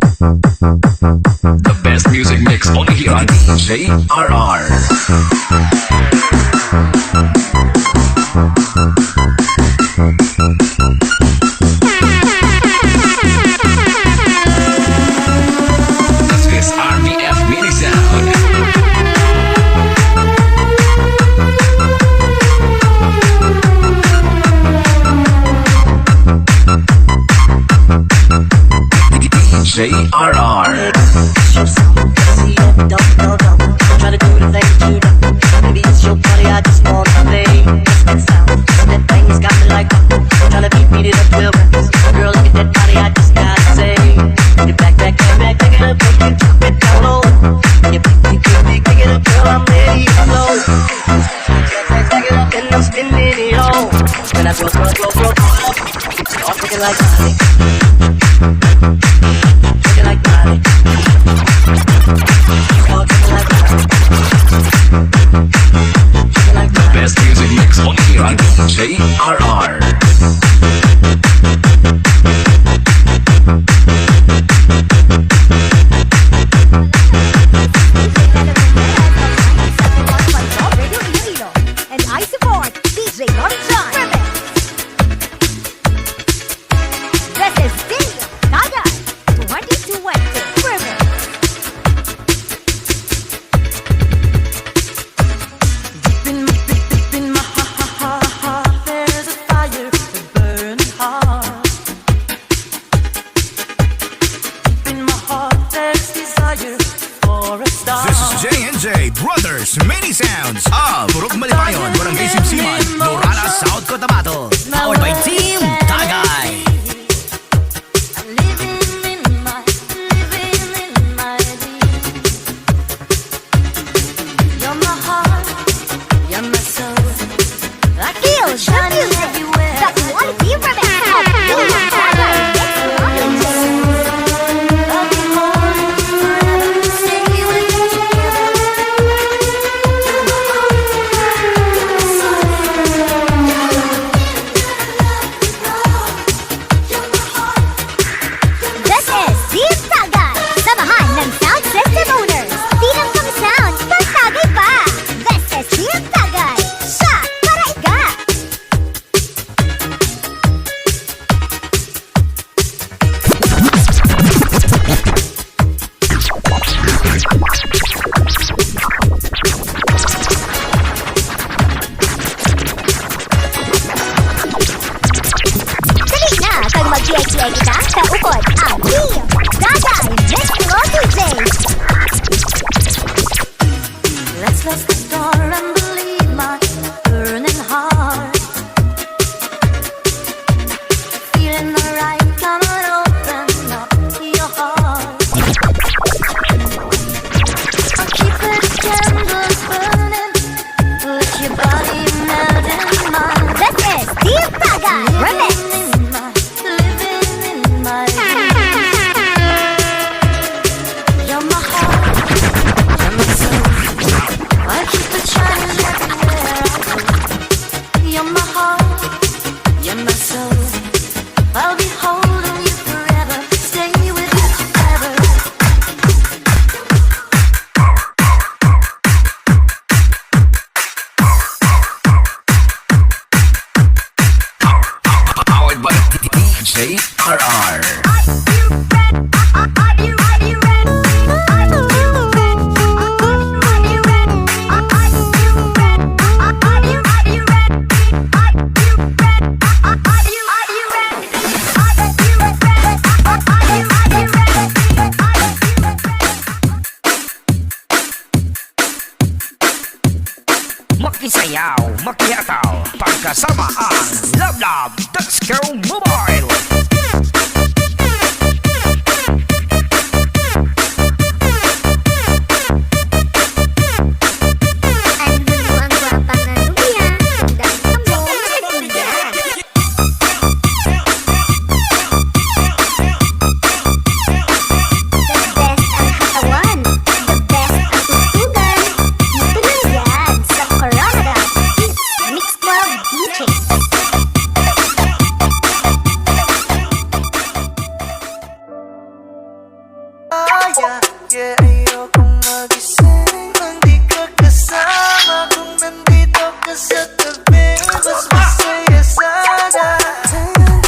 The best music mix only here on JRR. This is RVF Mini Sound. JRR. Try to do the things you do. Maybe it's your body, I just want to play. That sound, that thing's got me like trying to beat it up real fast. Girl, look at that body, I just gotta say. Get back, back, back, back, pick it up, make you drop it down low. You pick it up, girl, I'm ready to go. Back it up, and I'm spinning it all. And I throw. Start thinking like Molly. Thinking like Molly. The best music mix only here on JRR. And I support DJ Ron John. This is Daniel Naga 2020. Perfect. In my heart, there's a fire burning hard. In my heart, there's desire for a star. This is J&J Brothers Mini Sounds of Purok Malibayon, Barangay Simsiman, Norala, South Cotabato. Powered by Team Tagay. I'm living in my dream. You're my heart, you're my soul. I Feel the shining music. everywhere. The quality remix of Daniel Naga. I'll be holding you forever, stay with you This is Team Tagay. Samahan ng sound system owners. Di lang kami sound, pagtagay pa. This is Team Tagay. Siya, para iga. Dali na, kag mag-kiay-kiay kita, kaukod ang Team Tagay Mix Pro DJs. Let's close the door and believe my burning heart. Feeling alright, come on, open up your heart. I'll keep the candles burning, let your body melt in mine. This is Team Tagay Remix. Living in my dreams. You're my heart, you're my soul. I keep it shining everywhere I go. You're my heart, you're my soul. I'll be holding you forever, stay with you forever. Powered by JRR. Makisayaw, makiyataw, pagkasama ang Love Love Disco Mobile. Ang guwang-gwapang na luya, tandang mo nagtindan. The best ang katawan, the best ang tutugan. Dito lang yan sa Coronada Mix Club DJs. Yeah, ayokong magising nang di ka kasama. Kung nandito ka sa tabi, mas masaya sana. Kaya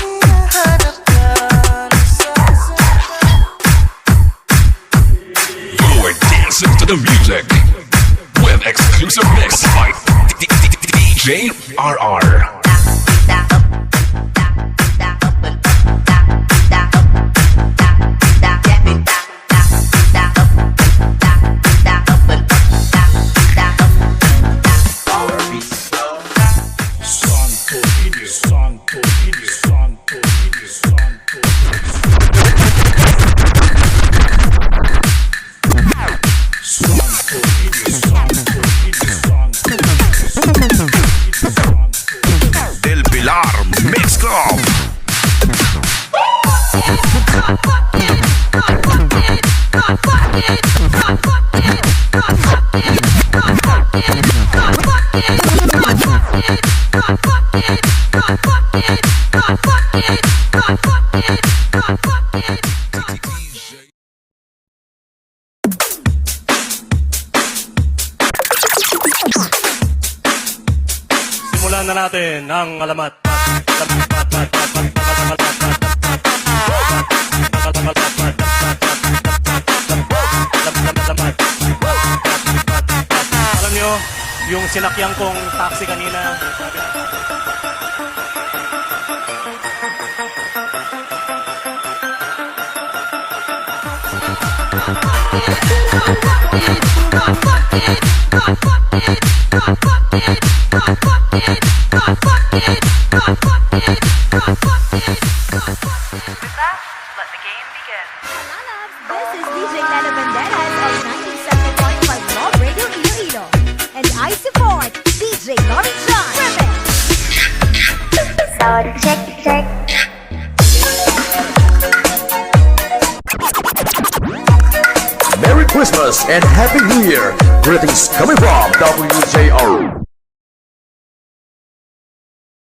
hinahanap ka ng sasama. You're dancing to the music with exclusive mix by DJ RR. Del Pilar Mix Club. Simulan na natin ang alamat. Alam nyo, yung sinakyan kong taxi kanina, This is DJ Lalo Banderas of 97.5 Love Radio Iloilo. And I support DJ Lauren John. Sound check, check. Merry Christmas and Happy New Year! Greetings coming from WJR.